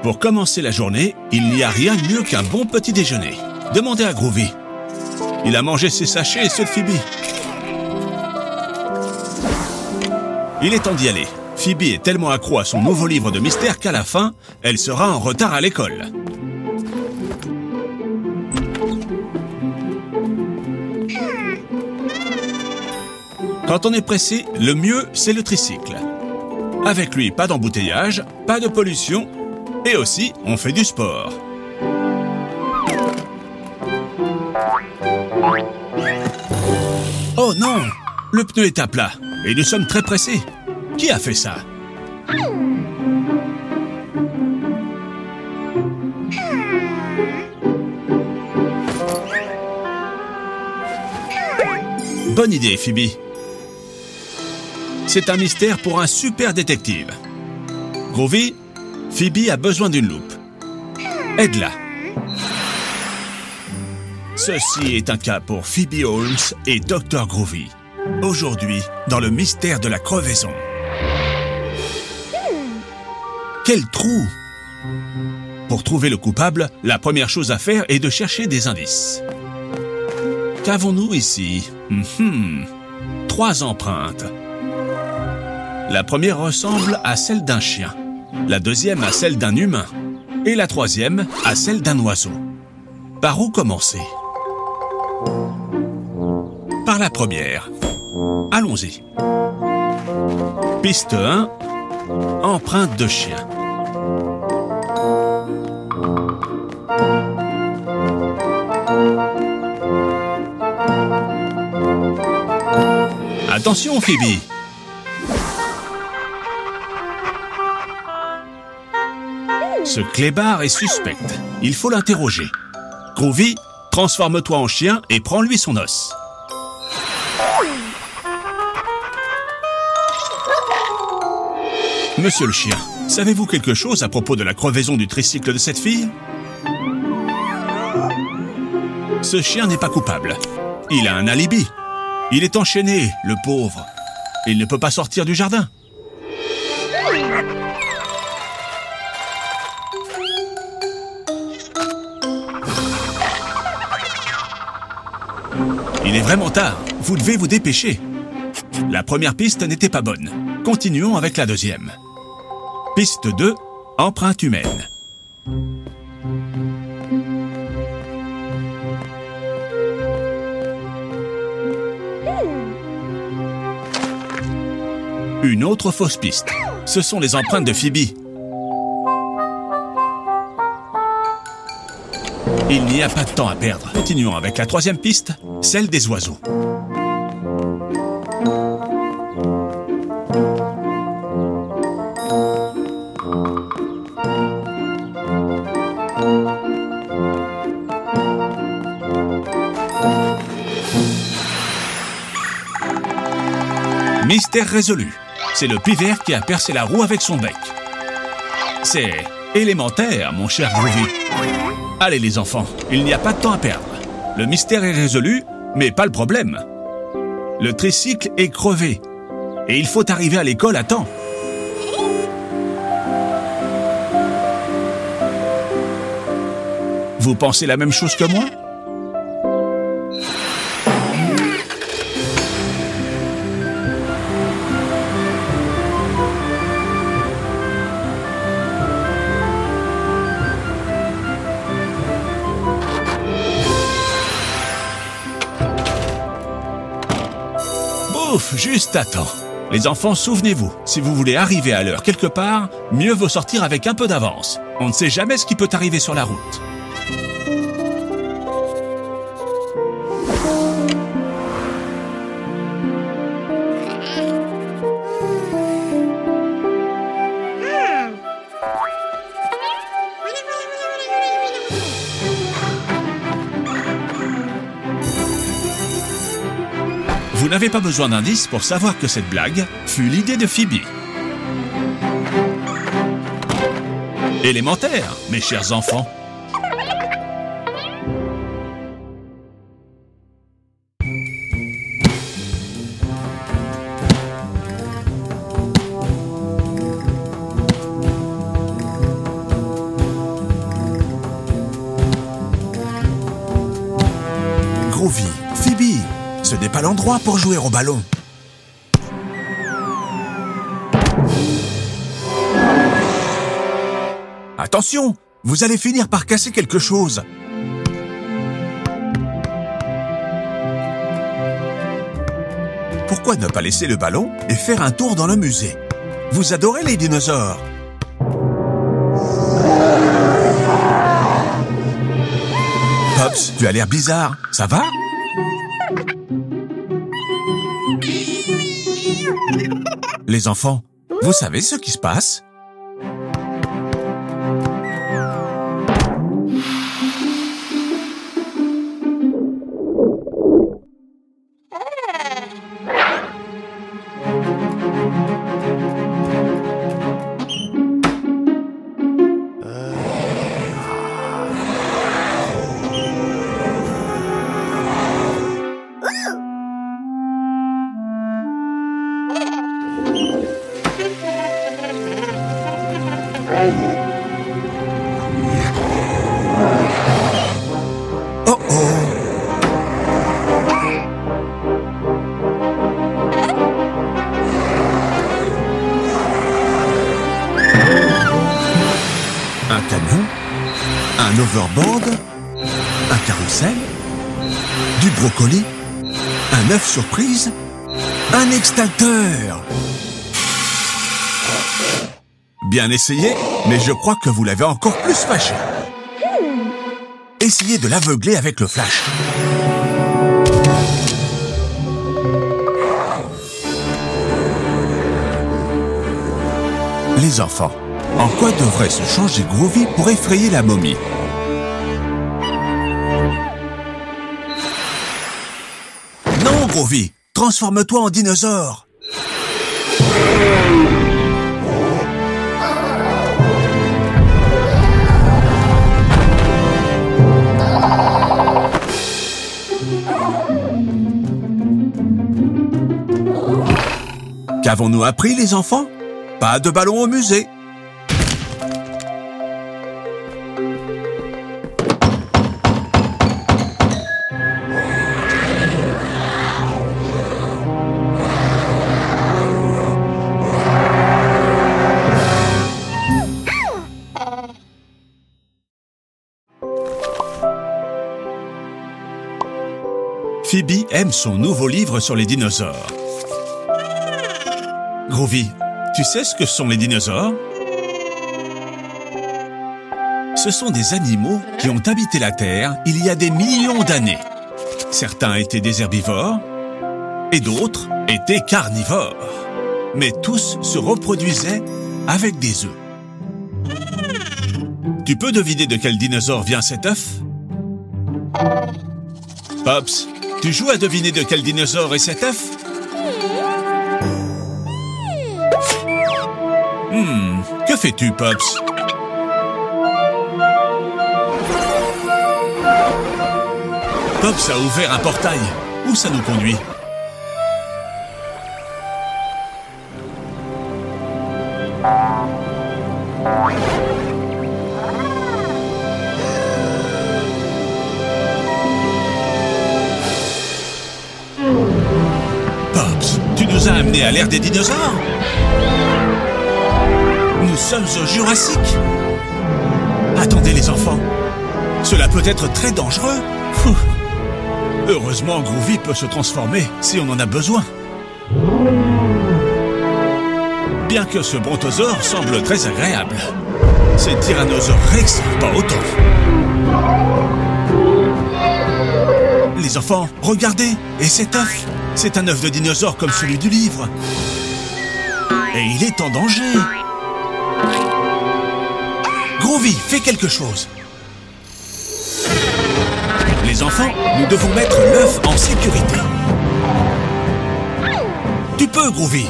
Pour commencer la journée, il n'y a rien de mieux qu'un bon petit déjeuner. Demandez à Groovy. Il a mangé ses sachets et ceux de Phoebe. Il est temps d'y aller. Phoebe est tellement accro à son nouveau livre de mystère qu'à la fin, elle sera en retard à l'école. Quand on est pressé, le mieux, c'est le tricycle. Avec lui, pas d'embouteillage, pas de pollution, et aussi, on fait du sport. Oh non! Le pneu est à plat, et nous sommes très pressés. Qui a fait ça? Bonne idée, Phoebe. C'est un mystère pour un super détective. Groovy, Phoebe a besoin d'une loupe. Aide-la. Ceci est un cas pour Phoebe Holmes et Dr. Groovy. Aujourd'hui, dans le mystère de la crevaison. Quel trou! Pour trouver le coupable, la première chose à faire est de chercher des indices. Qu'avons-nous ici? 3 empreintes. La première ressemble à celle d'un chien, la deuxième à celle d'un humain, et la troisième à celle d'un oiseau. Par où commencer? Par la première. Allons-y. Piste 1, empreinte de chien. Attention, Phoebe! Ce clébard est suspect. Il faut l'interroger. Groovy, transforme-toi en chien et prends-lui son os. Monsieur le chien, savez-vous quelque chose à propos de la crevaison du tricycle de cette fille? Ce chien n'est pas coupable. Il a un alibi. Il est enchaîné, le pauvre. Il ne peut pas sortir du jardin. Il est vraiment tard. Vous devez vous dépêcher. La première piste n'était pas bonne. Continuons avec la deuxième. Piste 2, empreinte humaine. Une autre fausse piste. Ce sont les empreintes de Phoebe. Il n'y a pas de temps à perdre. Continuons avec la troisième piste, celle des oiseaux. Mystère résolu. C'est le pivert qui a percé la roue avec son bec. C'est élémentaire, mon cher Groovy. Allez les enfants, il n'y a pas de temps à perdre. Le mystère est résolu, mais pas le problème. Le tricycle est crevé. Et il faut arriver à l'école à temps. Vous pensez la même chose que moi ? Ouf, juste à temps. Les enfants, souvenez-vous, si vous voulez arriver à l'heure quelque part, mieux vaut sortir avec un peu d'avance. On ne sait jamais ce qui peut arriver sur la route. Vous n'avez pas besoin d'indices pour savoir que cette blague fut l'idée de Phoebe. Élémentaire, mes chers enfants. l'endroit pour jouer au ballon. Attention, vous allez finir par casser quelque chose. Pourquoi ne pas laisser le ballon et faire un tour dans le musée? Vous adorez les dinosaures. Pops, tu as l'air bizarre. Ça va? Les enfants, vous savez ce qui se passe? Oh oh! Un camion, un overboard, un carrousel, du brocoli, un œuf surprise, un extincteur. Bien essayé, mais je crois que vous l'avez encore plus fâché. Essayez de l'aveugler avec le flash. Les enfants, en quoi devrait se changer Groovy pour effrayer la momie? Non, Groovy, transforme-toi en dinosaure. Qu'avons-nous appris, les enfants? Pas de ballon au musée. Phoebe aime son nouveau livre sur les dinosaures. Groovy, tu sais ce que sont les dinosaures? Ce sont des animaux qui ont habité la Terre il y a des millions d'années. Certains étaient des herbivores et d'autres étaient carnivores. Mais tous se reproduisaient avec des œufs. Tu peux deviner de quel dinosaure vient cet œuf? Pops, tu joues à deviner de quel dinosaure est cet œuf? Que fais-tu, Pops? Pops a ouvert un portail. Où ça nous conduit? Pops, tu nous as amenés à l'ère des dinosaures? Nous sommes au Jurassique. Attendez les enfants, cela peut être très dangereux. Heureusement, Groovy peut se transformer si on en a besoin. Bien que ce brontosaure semble très agréable, ces tyrannosaures Rex, pas autant. Les enfants, regardez, et cet œuf, c'est un œuf de dinosaure comme celui du livre. Et il est en danger. Groovy, fais quelque chose. Les enfants, nous devons mettre l'œuf en sécurité. Tu peux, Groovy.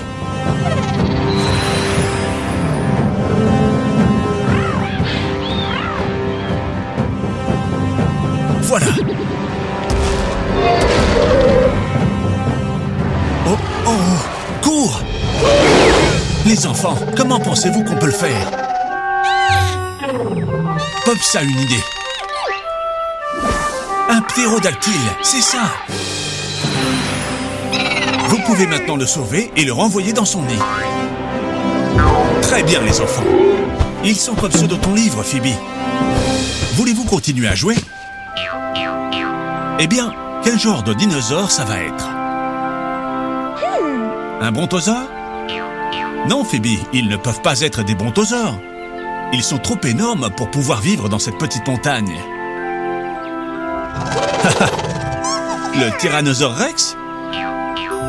Voilà. Oh, oh, cours! Les enfants, comment pensez-vous qu'on peut le faire? Pops a une idée. Un ptérodactyle, c'est ça. Vous pouvez maintenant le sauver et le renvoyer dans son nid. Très bien, les enfants. Ils sont comme ceux de ton livre, Phoebe. Voulez-vous continuer à jouer? Eh bien, quel genre de dinosaure ça va être? Un brontosaure? Non, Phoebe, ils ne peuvent pas être des brontosaures. Ils sont trop énormes pour pouvoir vivre dans cette petite montagne. Le Tyrannosaure Rex?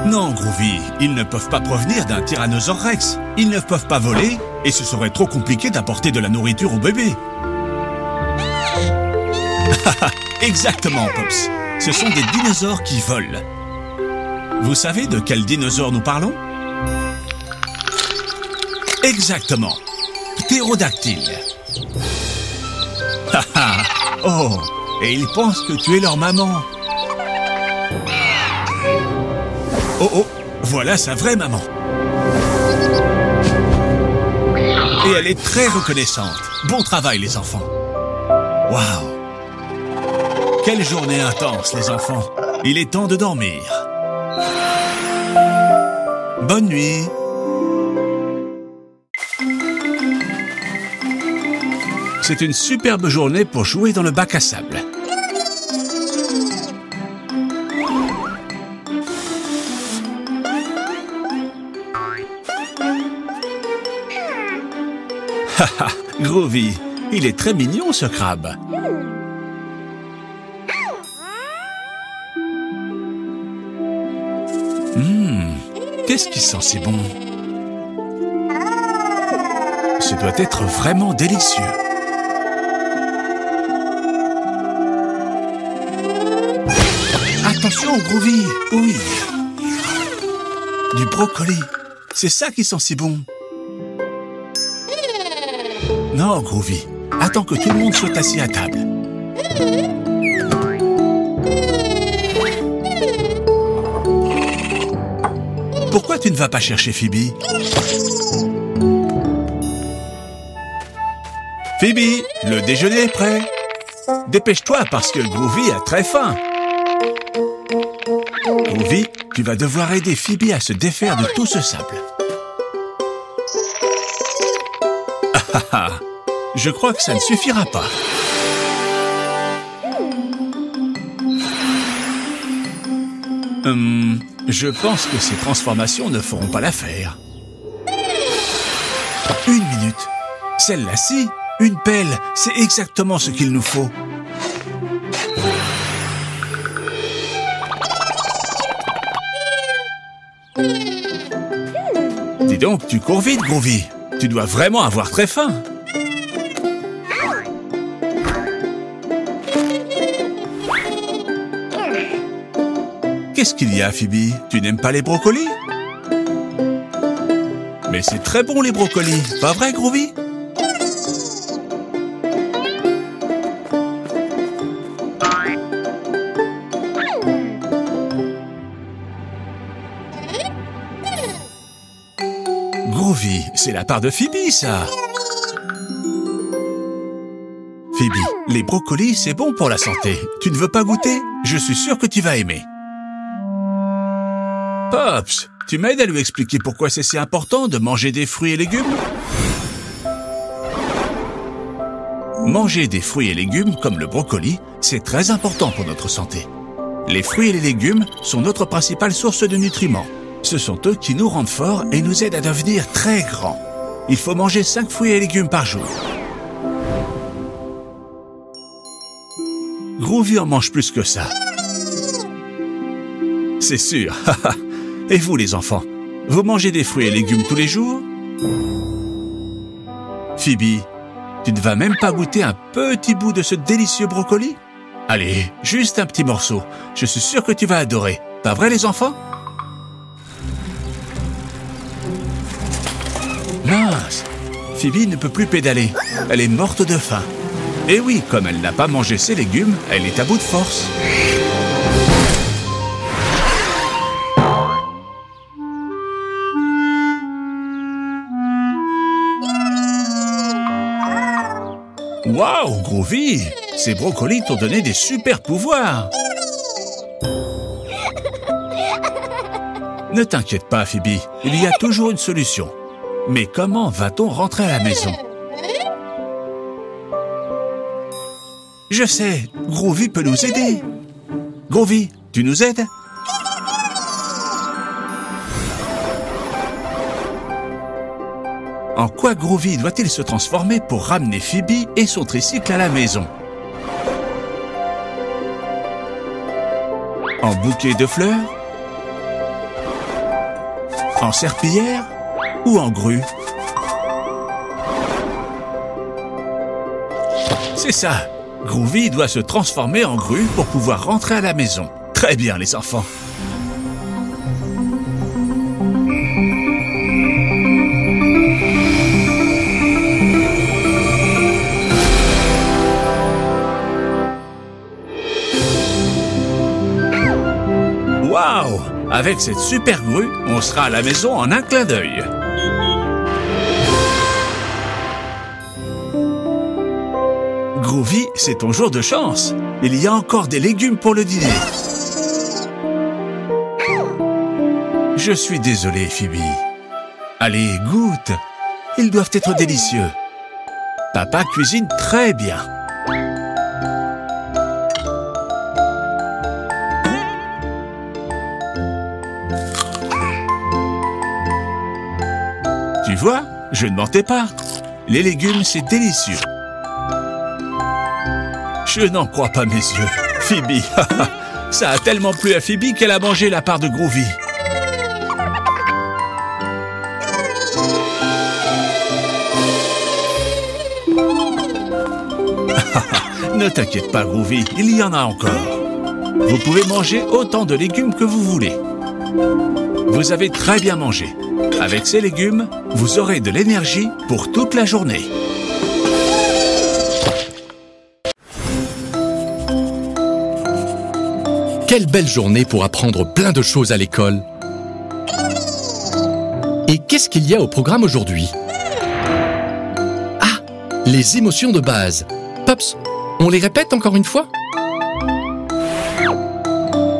Non, Groovy, ils ne peuvent pas provenir d'un Tyrannosaure Rex. Ils ne peuvent pas voler et ce serait trop compliqué d'apporter de la nourriture au bébé. Exactement, Pops. Ce sont des dinosaures qui volent. Vous savez de quel dinosaure nous parlons? Exactement. Ptérodactyle. Oh, et ils pensent que tu es leur maman. Oh oh, voilà sa vraie maman. Et elle est très reconnaissante. Bon travail, les enfants. Waouh! Quelle journée intense, les enfants. Il est temps de dormir. Bonne nuit. C'est une superbe journée pour jouer dans le bac à sable. Haha, Groovy, il est très mignon ce crabe. Qu'est-ce qui sent si bon? Ce doit être vraiment délicieux. Attention, Groovy! Oui. Du brocoli. C'est ça qui sent si bon. Non, Groovy. Attends que tout le monde soit assis à table. Pourquoi tu ne vas pas chercher Phoebe? Phoebe, le déjeuner est prêt. Dépêche-toi parce que Groovy a très faim. Groovy, tu vas devoir aider Phoebe à se défaire de tout ce sable. Je crois que ça ne suffira pas. Je pense que ces transformations ne feront pas l'affaire. Une minute. Celle-là-ci, une pelle, c'est exactement ce qu'il nous faut. Dis donc, tu cours vite, Groovy. Tu dois vraiment avoir très faim. Qu'est-ce qu'il y a, Phoebe? Tu n'aimes pas les brocolis? Mais c'est très bon, les brocolis. Pas vrai, Groovy? Groovy, c'est la part de Phoebe, ça. Phoebe, les brocolis, c'est bon pour la santé. Tu ne veux pas goûter? Je suis sûr que tu vas aimer. Pops, tu m'aides à lui expliquer pourquoi c'est si important de manger des fruits et légumes? Manger des fruits et légumes comme le brocoli, c'est très important pour notre santé. Les fruits et les légumes sont notre principale source de nutriments. Ce sont eux qui nous rendent forts et nous aident à devenir très grands. Il faut manger 5 fruits et légumes par jour. Groovy en mange plus que ça. C'est sûr. Et vous, les enfants, vous mangez des fruits et légumes tous les jours? Phoebe, tu ne vas même pas goûter un petit bout de ce délicieux brocoli? Allez, juste un petit morceau. Je suis sûr que tu vas adorer. Pas vrai, les enfants? Mince! Phoebe ne peut plus pédaler. Elle est morte de faim. Et oui, comme elle n'a pas mangé ses légumes, elle est à bout de force. Waouh, Groovy! Ces brocolis t'ont donné des super pouvoirs! Ne t'inquiète pas, Phoebe, il y a toujours une solution. Mais comment va-t-on rentrer à la maison? Je sais, Groovy peut nous aider. Groovy, tu nous aides? En quoi Groovy doit-il se transformer pour ramener Phoebe et son tricycle à la maison? En bouquet de fleurs? En serpillière? Ou en grue? C'est ça! Groovy doit se transformer en grue pour pouvoir rentrer à la maison. Très bien, les enfants! Waouh! Avec cette super grue, on sera à la maison en un clin d'œil. Groovy, c'est ton jour de chance. Il y a encore des légumes pour le dîner. Je suis désolé, Phoebe. Allez, goûte. Ils doivent être délicieux. Papa cuisine très bien. Tu vois, je ne mentais pas. Les légumes, c'est délicieux. Je n'en crois pas mes yeux. Phoebe, ça a tellement plu à Phoebe qu'elle a mangé la part de Groovy. Ne t'inquiète pas, Groovy, il y en a encore. Vous pouvez manger autant de légumes que vous voulez. Vous avez très bien mangé. Avec ces légumes, vous aurez de l'énergie pour toute la journée. Quelle belle journée pour apprendre plein de choses à l'école. Et qu'est-ce qu'il y a au programme aujourd'hui? Ah, les émotions de base. Pops, on les répète encore une fois?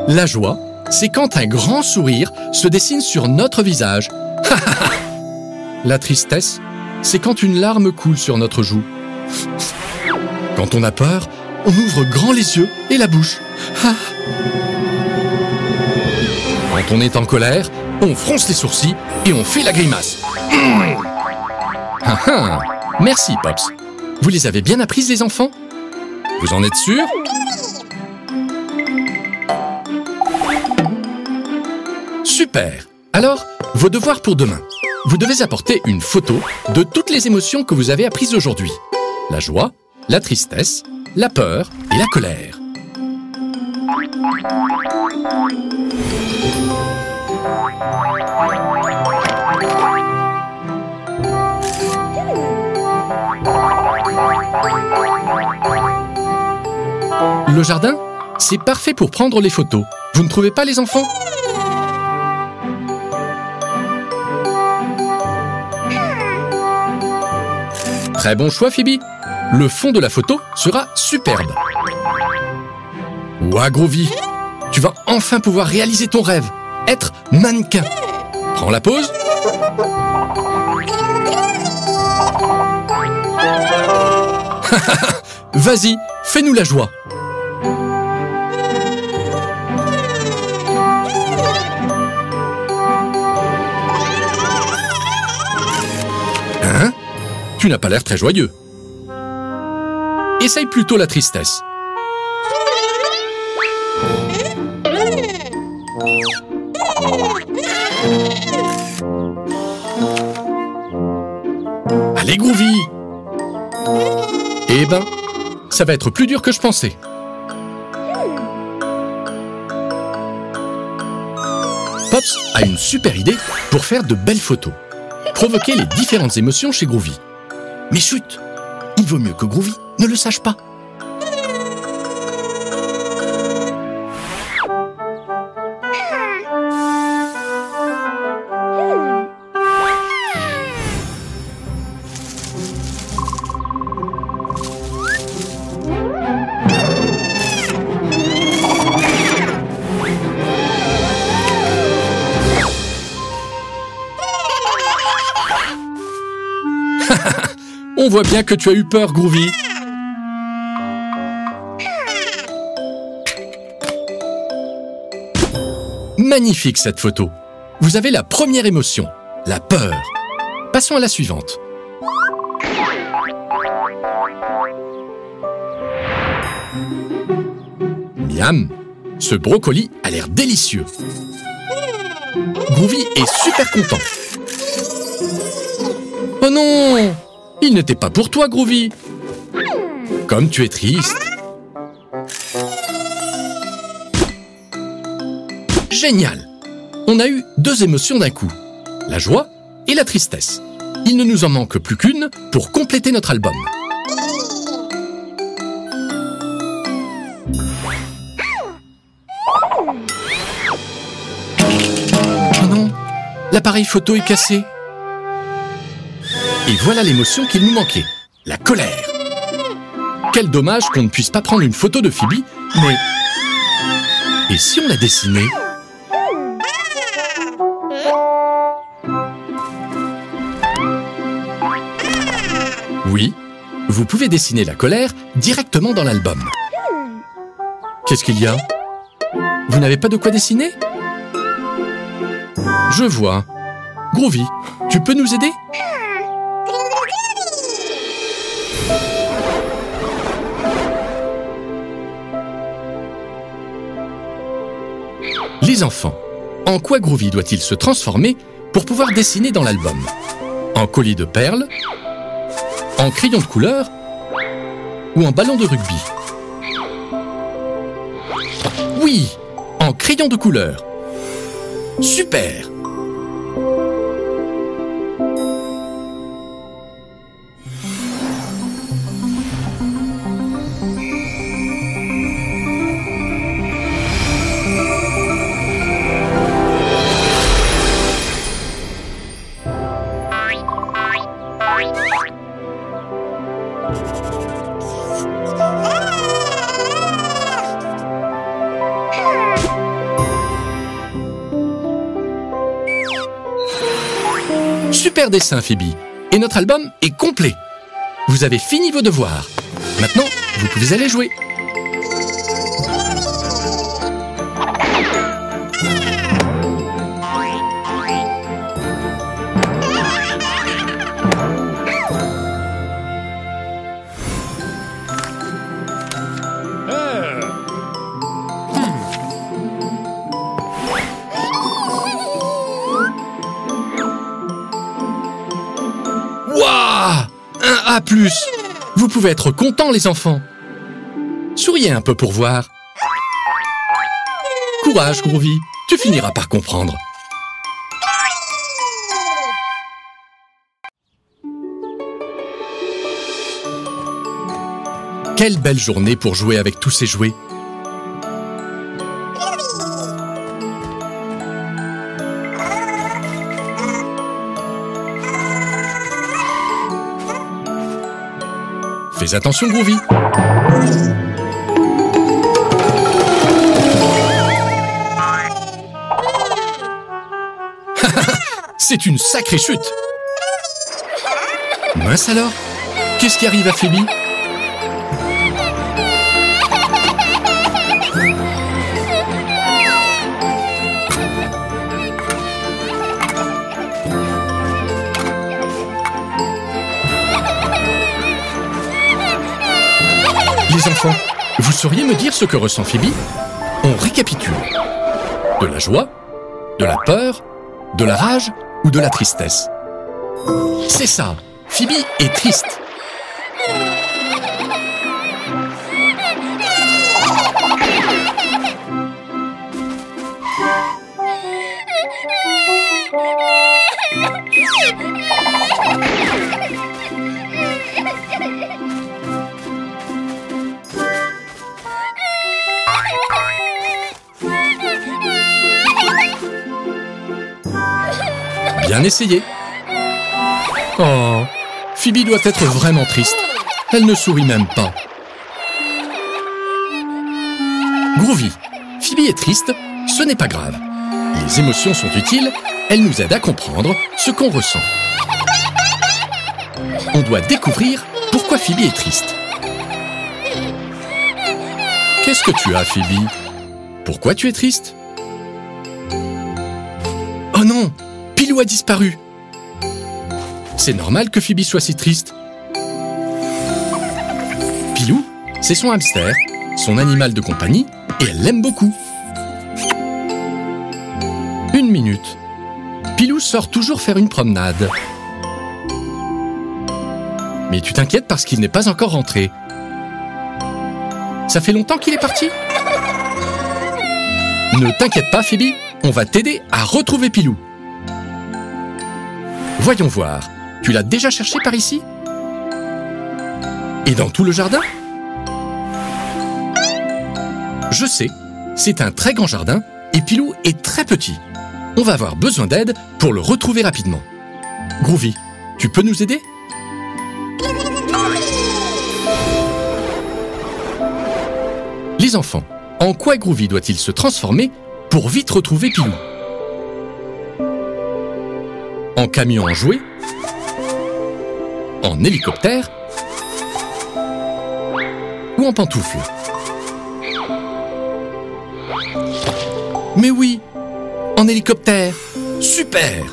La joie, c'est quand un grand sourire se dessine sur notre visage. La tristesse, c'est quand une larme coule sur notre joue. Quand on a peur, on ouvre grand les yeux et la bouche. Quand on est en colère, on fronce les sourcils et on fait la grimace. Merci, Pops. Vous les avez bien apprises, les enfants? Vous en êtes sûrs? Super! Alors, vos devoirs pour demain. Vous devez apporter une photo de toutes les émotions que vous avez apprises aujourd'hui. La joie, la tristesse, la peur et la colère. Le jardin, c'est parfait pour prendre les photos. Vous ne trouvez pas, les enfants? Très bon choix, Phoebe. Le fond de la photo sera superbe. Ouah, Groovy, tu vas enfin pouvoir réaliser ton rêve, être mannequin. Prends la pause. Vas-y, fais-nous la joie. Hein? Tu n'as pas l'air très joyeux. Essaye plutôt la tristesse. Allez, Groovy! Eh ben, ça va être plus dur que je pensais. Pops a une super idée pour faire de belles photos. Provoquer les différentes émotions chez Groovy. Mais chut! Il vaut mieux que Groovy ne le sache pas. On voit bien que tu as eu peur, Groovy. Magnifique cette photo. Vous avez la première émotion, la peur. Passons à la suivante. Miam, ce brocoli a l'air délicieux. Groovy est super content. Oh non! Il n'était pas pour toi, Groovy. Comme tu es triste. Génial! On a eu 2 émotions d'un coup, la joie et la tristesse. Il ne nous en manque plus qu'une pour compléter notre album. Oh non, l'appareil photo est cassé. Et voilà l'émotion qu'il nous manquait, la colère. Quel dommage qu'on ne puisse pas prendre une photo de Phoebe, mais... Et si on la dessinait ? Oui, vous pouvez dessiner la colère directement dans l'album. Qu'est-ce qu'il y a? Vous n'avez pas de quoi dessiner? Je vois. Groovy, tu peux nous aider? Les enfants, en quoi Groovy doit-il se transformer pour pouvoir dessiner dans l'album? En collier de perles? En crayon de couleur? Ou en ballon de rugby? Oui, en crayon de couleur. Super! Super dessin, Phoebe. Et notre album est complet. Vous avez fini vos devoirs. Maintenant, vous pouvez aller jouer. Waouh! Un A+. Vous pouvez être contents, les enfants. Souriez un peu pour voir. Courage, Groovy. Tu finiras par comprendre. Quelle belle journée pour jouer avec tous ces jouets. Fais attention, Groovy. C'est une sacrée chute. Mince alors, qu'est-ce qui arrive à Phoebe? Les enfants, vous sauriez me dire ce que ressent Phoebe? On récapitule. De la joie, de la peur, de la rage ou de la tristesse? C'est ça, Phoebe est triste. Bien essayé. Oh, Phoebe doit être vraiment triste. Elle ne sourit même pas. Groovy, Phoebe est triste, ce n'est pas grave. Les émotions sont utiles, elles nous aident à comprendre ce qu'on ressent. on doit découvrir pourquoi Phoebe est triste. Qu'est-ce que tu as, Phoebe? Pourquoi tu es triste? Oh non! Pilou a disparu! C'est normal que Phoebe soit si triste. Pilou, c'est son hamster, son animal de compagnie, et elle l'aime beaucoup. 1 minute. Pilou sort toujours faire une promenade. Mais tu t'inquiètes parce qu'il n'est pas encore rentré. Ça fait longtemps qu'il est parti? Ne t'inquiète pas, Phoebe, on va t'aider à retrouver Pilou. Voyons voir, tu l'as déjà cherché par ici? Et dans tout le jardin? Je sais, c'est un très grand jardin et Pilou est très petit. On va avoir besoin d'aide pour le retrouver rapidement. Groovy, tu peux nous aider? Les enfants, en quoi Groovy doit-il se transformer pour vite retrouver Pilou? En camion en jouet? En hélicoptère? Ou en pantoufle? Mais oui, en hélicoptère! Super!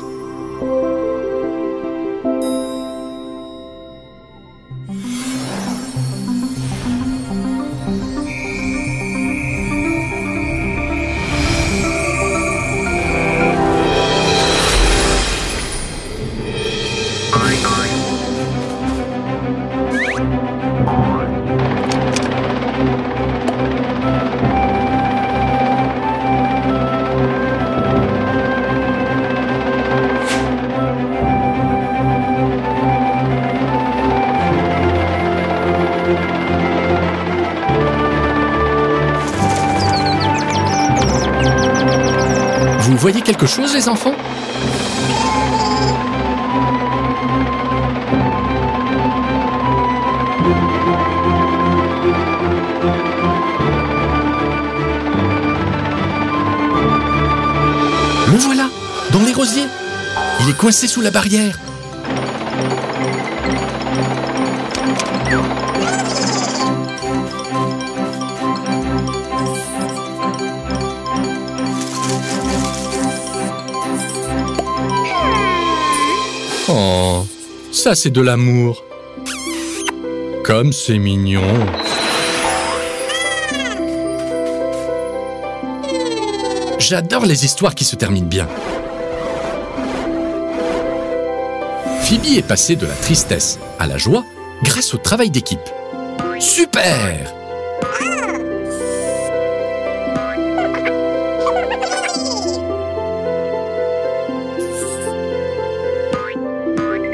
Vous voyez quelque chose, les enfants? Le voilà, dans les rosiers. Il est coincé sous la barrière. Oh, ça c'est de l'amour. Comme c'est mignon. J'adore les histoires qui se terminent bien. Phoebe est passée de la tristesse à la joie grâce au travail d'équipe. Super!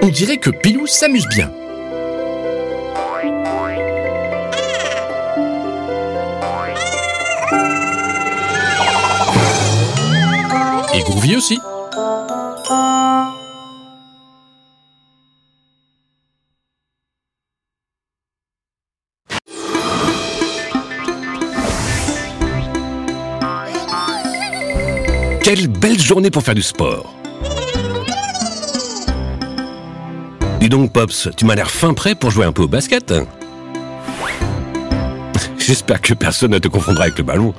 On dirait que Pilou s'amuse bien. Et Groovy aussi. Quelle belle journée pour faire du sport. Dis donc, Pops, tu m'as l'air fin prêt pour jouer un peu au basket. J'espère que personne ne te confondra avec le ballon.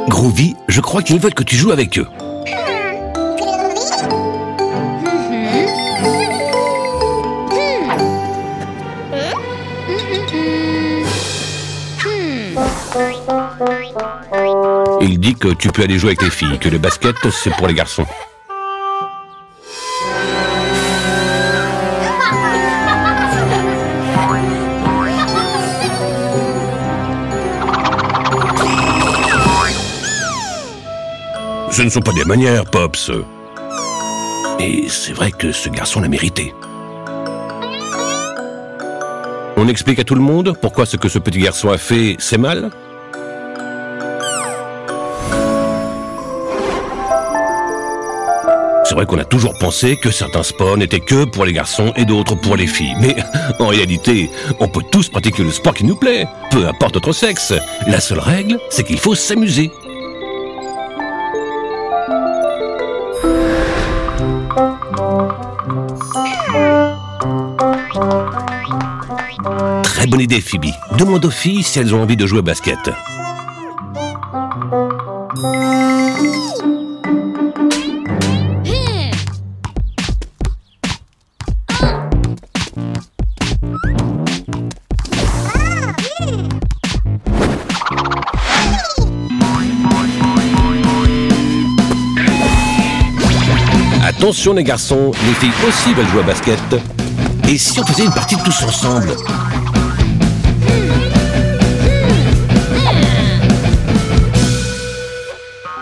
Groovy, je crois qu'ils veulent que tu joues avec eux. Il dit que tu peux aller jouer avec les filles, que le basket, c'est pour les garçons. Ce ne sont pas des manières, Pops. Et c'est vrai que ce garçon l'a mérité. On explique à tout le monde pourquoi ce que ce petit garçon a fait, c'est mal? C'est vrai qu'on a toujours pensé que certains sports n'étaient que pour les garçons et d'autres pour les filles. Mais en réalité, on peut tous pratiquer le sport qui nous plaît, peu importe notre sexe. La seule règle, c'est qu'il faut s'amuser. Très bonne idée, Phoebe. Demande aux filles si elles ont envie de jouer au basket. Attention les garçons, les filles aussi veulent jouer au basket. Et si on faisait une partie tous ensemble?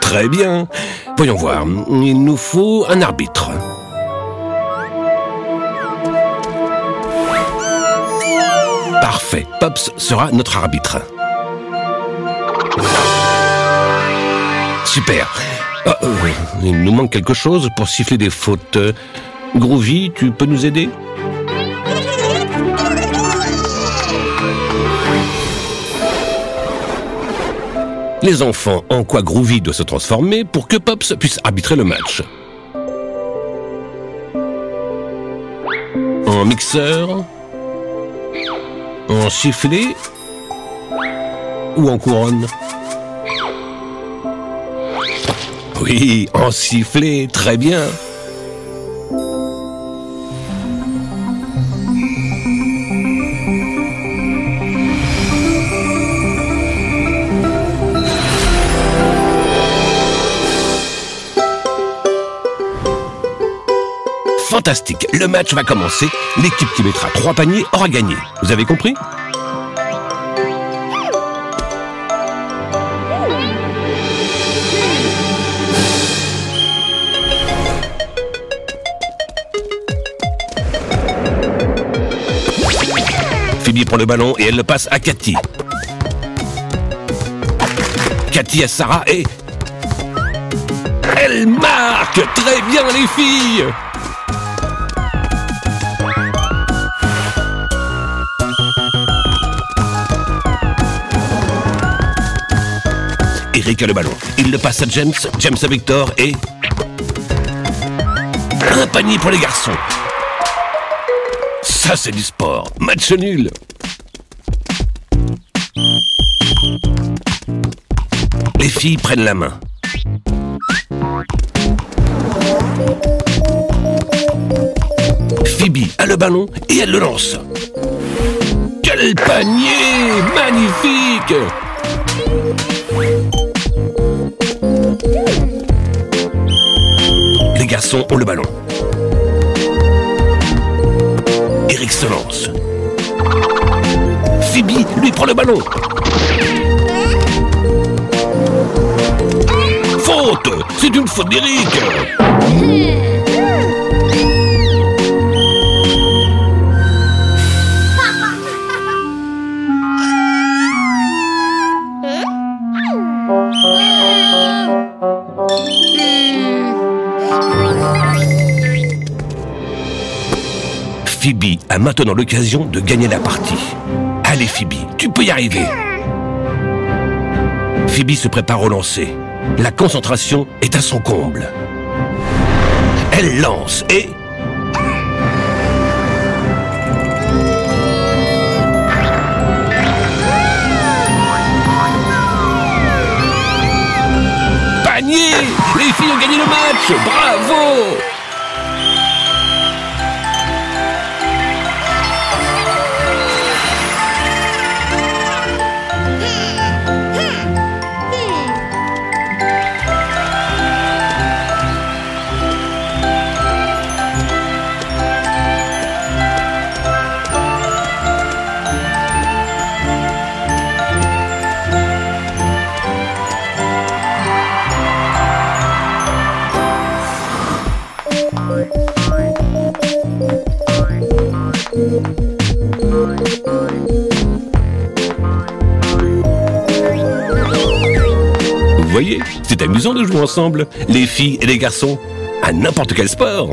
Très bien. Voyons voir. Il nous faut un arbitre. Parfait. Pops sera notre arbitre. Super. Il nous manque quelque chose pour siffler des fautes. Groovy, tu peux nous aider? Les enfants, en quoi Groovy doit se transformer pour que Pops puisse arbitrer le match? En mixeur? En sifflet? Ou en couronne? Oui, en sifflet, très bien. Fantastique, le match va commencer. L'équipe qui mettra 3 paniers aura gagné. Vous avez compris? Phoebe prend le ballon et elle le passe à Cathy. Cathy à Sarah et... Elle marque! Très bien les filles! Eric a le ballon. Il le passe à James, James à Victor et... Un panier pour les garçons. Ça, c'est du sport. Match nul. Les filles prennent la main. Phoebe a le ballon et elle le lance. Quel panier! Magnifique! Les garçons ont le ballon. Eric se lance. Phoebe lui prend le ballon. Faute! C'est une faute d'Eric! Phoebe a maintenant l'occasion de gagner la partie. Allez Phoebe, tu peux y arriver. Phoebe se prépare au lancer. La concentration est à son comble. Elle lance et... Panier! Les filles ont gagné le match! Bravo! Vous voyez, c'est amusant de jouer ensemble, les filles et les garçons. à n'importe quel sport.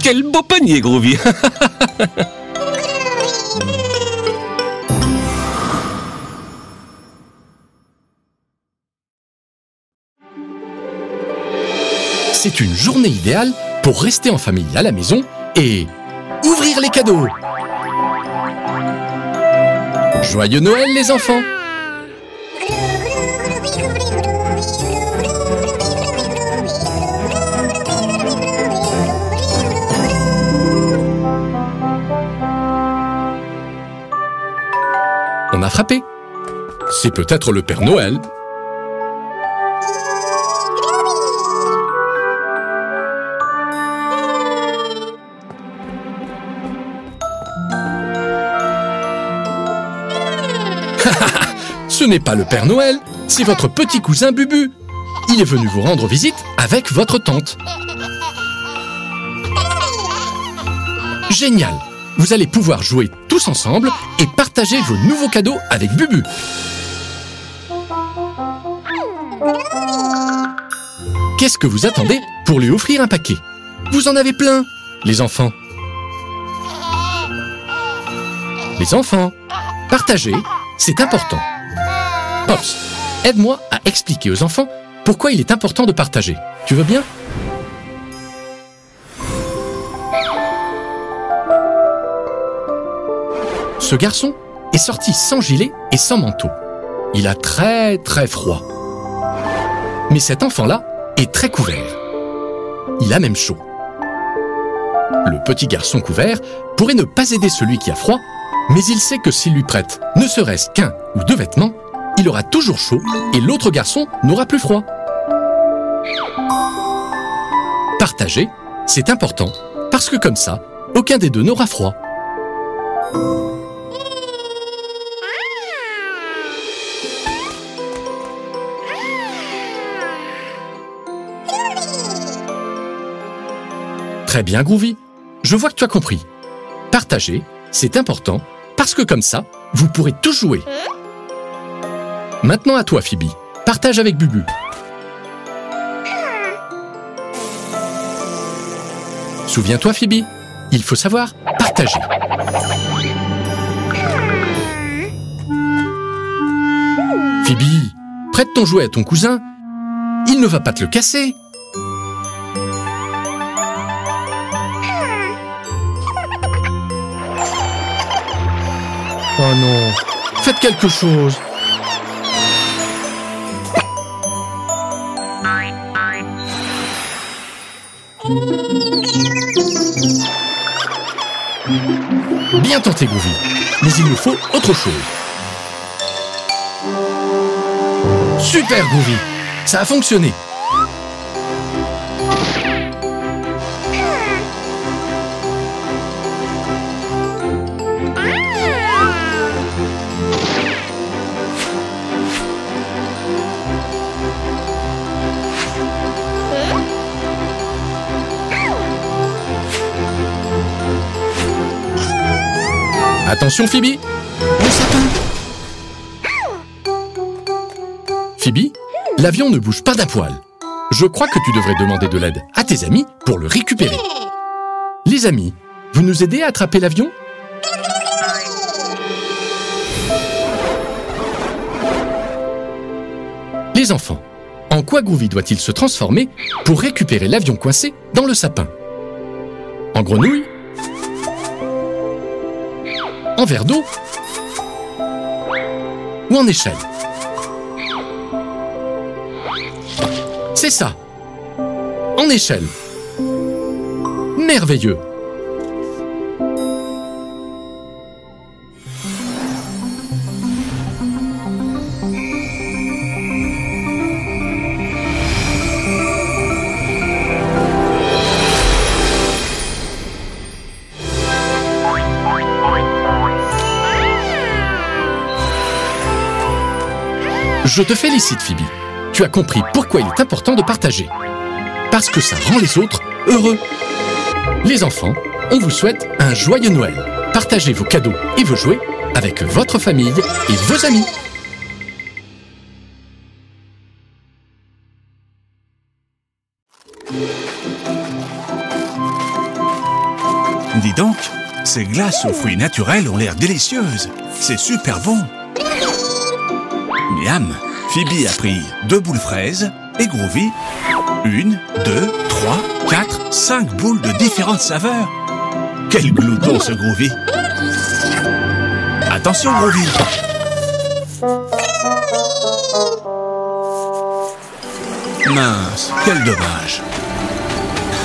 Quel beau panier, Groovy! C'est une journée idéale pour rester en famille à la maison et ouvrir les cadeaux. Joyeux Noël les enfants! On a frappé. C'est peut-être le Père Noël. Ce n'est pas le Père Noël, c'est votre petit cousin Bubu. Il est venu vous rendre visite avec votre tante. Génial! Vous allez pouvoir jouer tous ensemble et partager vos nouveaux cadeaux avec Bubu. Qu'est-ce que vous attendez pour lui offrir un paquet? Vous en avez plein, les enfants. Les enfants, partager, c'est important. Pops, aide-moi à expliquer aux enfants pourquoi il est important de partager. Tu veux bien? Ce garçon est sorti sans gilet et sans manteau. Il a très froid. Mais cet enfant-là est très couvert. Il a même chaud. Le petit garçon couvert pourrait ne pas aider celui qui a froid, mais il sait que s'il lui prête ne serait-ce qu'un ou deux vêtements, il aura toujours chaud et l'autre garçon n'aura plus froid. Partager, c'est important, parce que comme ça, aucun des deux n'aura froid. Très bien, Groovy. Je vois que tu as compris. Partager, c'est important, parce que comme ça, vous pourrez tous jouer. Maintenant à toi, Phoebe. Partage avec Bubu. Souviens-toi, Phoebe, il faut savoir partager. Phoebe, prête ton jouet à ton cousin. Il ne va pas te le casser. Oh non, faites quelque chose. Bien tenté, Groovy, mais il nous faut autre chose. Super, Groovy, ça a fonctionné. Attention, Phoebe, le sapin. Phoebe, l'avion ne bouge pas d'un poil. Je crois que tu devrais demander de l'aide à tes amis pour le récupérer. Les amis, vous nous aidez à attraper l'avion? Les enfants, en quoi Groovy doit-il se transformer pour récupérer l'avion coincé dans le sapin? En grenouille? En verre d'eau? Ou en échelle? C'est ça! En échelle! Merveilleux! Je te félicite, Phoebe. Tu as compris pourquoi il est important de partager. Parce que ça rend les autres heureux. Les enfants, on vous souhaite un joyeux Noël. Partagez vos cadeaux et vos jouets avec votre famille et vos amis. Dis donc, ces glaces aux fruits naturels ont l'air délicieuses. C'est super bon. Miam! Phoebe a pris 2 boules fraises et Groovy 1, 2, 3, 4, 5 boules de différentes saveurs. Quel glouton ce Groovy! Attention Groovy! Mince, quel dommage!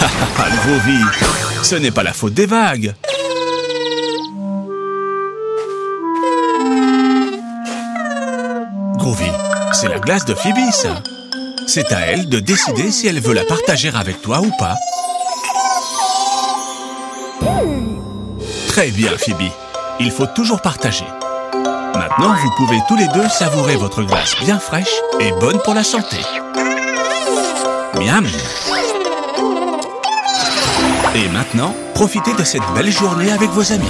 Haha, Groovy, ce n'est pas la faute des vagues. Groovy, c'est la glace de Phoebe, ça. C'est à elle de décider si elle veut la partager avec toi ou pas. Très bien, Phoebe. Il faut toujours partager. Maintenant, vous pouvez tous les deux savourer votre glace bien fraîche et bonne pour la santé. Miam! Et maintenant, profitez de cette belle journée avec vos amis.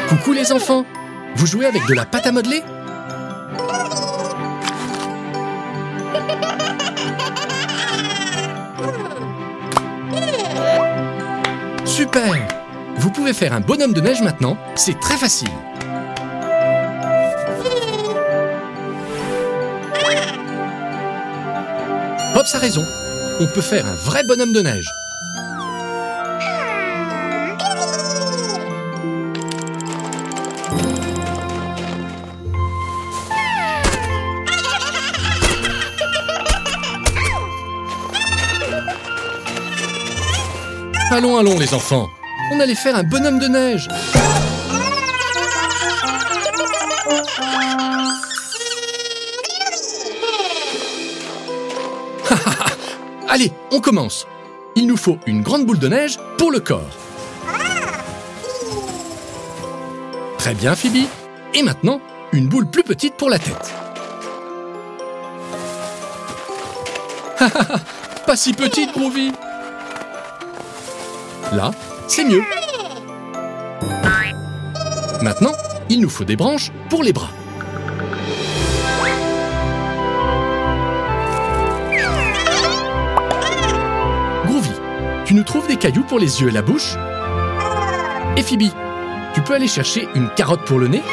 Coucou les enfants! Vous jouez avec de la pâte à modeler? Super! Vous pouvez faire un bonhomme de neige maintenant, c'est très facile. Pops a raison, on peut faire un vrai bonhomme de neige. Allons, allons les enfants, on allait faire un bonhomme de neige. Allez, on commence. Il nous faut une grande boule de neige pour le corps. Très bien, Phoebe. Et maintenant, une boule plus petite pour la tête. Pas si petite, Groovy. Là, c'est mieux. Maintenant, il nous faut des branches pour les bras. Groovy, tu nous trouves des cailloux pour les yeux et la bouche? Et Phoebe, tu peux aller chercher une carotte pour le nez?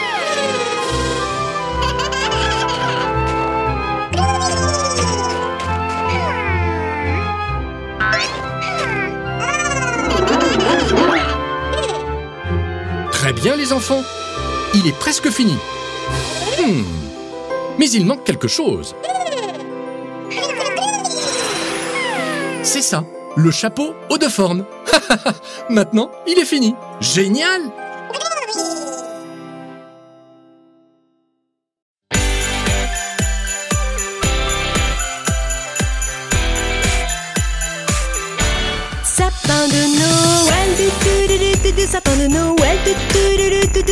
Très bien les enfants, il est presque fini. Mais il manque quelque chose. C'est ça, le chapeau aux 2 formes. Maintenant, il est fini. Génial! Sapin de Noël, sapin de Noël,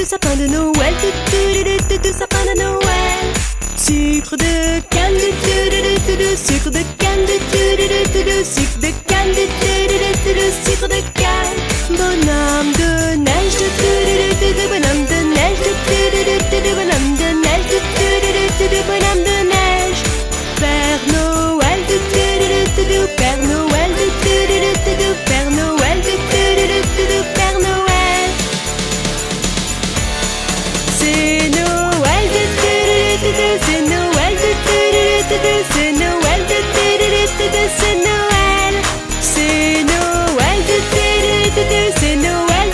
sapin de Noël, sapin de Noël. Sucre de canne, sucre de canne, sucre de canne, sucre de canne. Bonhomme de neige, bonhomme de neige, bonhomme de neige, bonhomme de neige. Père Noël, Père Noël, Père Noël, Père Noël. C'est Noël, c'est Noël, c'est Noël, c'est Noël. C'est Noël, c'est Noël,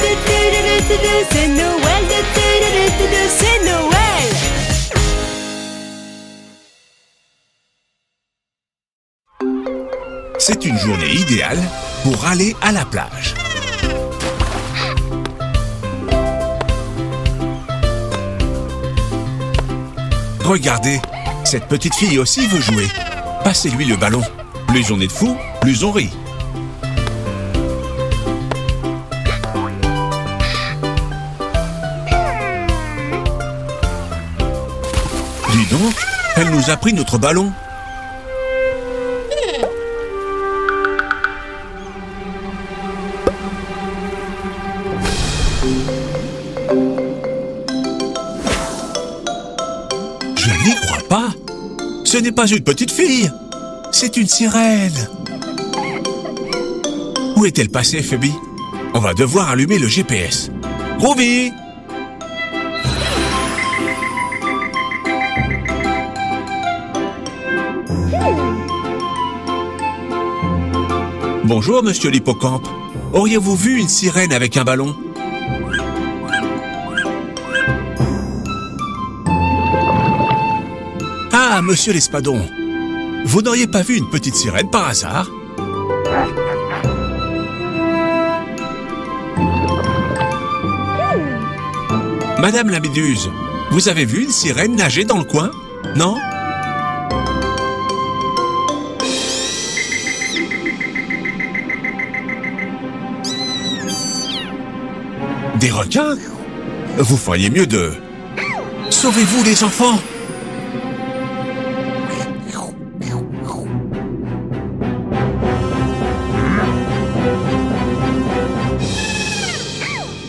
c'est Noël, c'est Noël. C'est une journée idéale pour aller à la plage. Regardez, cette petite fille aussi veut jouer. Passez-lui le ballon. Plus on est de fous, plus on rit. Dis donc, Elle nous a pris notre ballon. Je n'y crois pas. Ce n'est pas une petite fille. C'est une sirène. Où est-elle passée, Phoebe? On va devoir allumer le GPS. Groovy! Bonjour, monsieur l'hippocampe. Auriez-vous vu une sirène avec un ballon? Ah, monsieur l'espadon. Vous n'auriez pas vu une petite sirène par hasard? Madame la méduse, vous avez vu une sirène nager dans le coin? Non? Des requins? Vous feriez mieux de... Sauvez-vous les enfants!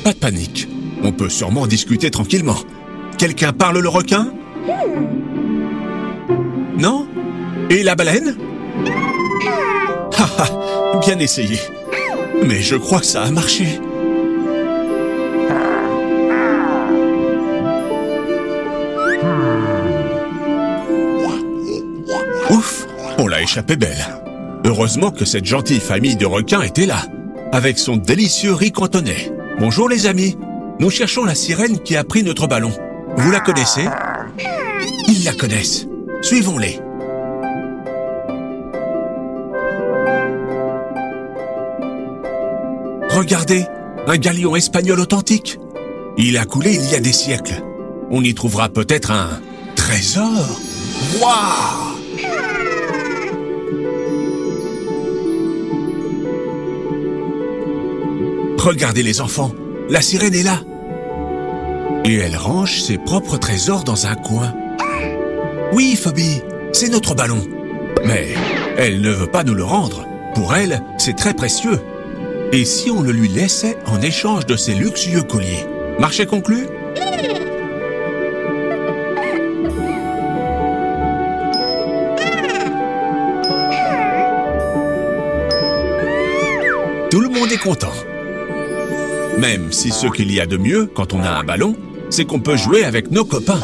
Pas de panique. On peut sûrement discuter tranquillement. Quelqu'un parle le requin? Non? Et la baleine? Haha, bien essayé. Mais je crois que ça a marché. Ouf, on l'a échappé belle. Heureusement que cette gentille famille de requins était là, avec son délicieux riz cantonais. Bonjour les amis, nous cherchons la sirène qui a pris notre ballon. Vous la connaissez? Ils la connaissent. Suivons-les. Regardez, un galion espagnol authentique. Il a coulé il y a des siècles. On y trouvera peut-être un trésor. Waouh! Regardez les enfants, la sirène est là. Et elle range ses propres trésors dans un coin. Oui, Phoebe, c'est notre ballon. Mais elle ne veut pas nous le rendre. Pour elle, c'est très précieux. Et si on le lui laissait en échange de ses luxueux colliers? Marché conclu? Tout le monde est content. Même si ce qu'il y a de mieux quand on a un ballon, c'est qu'on peut jouer avec nos copains.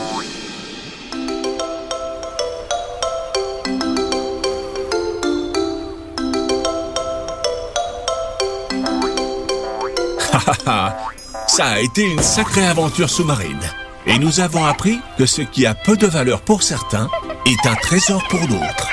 Ça a été une sacrée aventure sous-marine. Et nous avons appris que ce qui a peu de valeur pour certains est un trésor pour d'autres.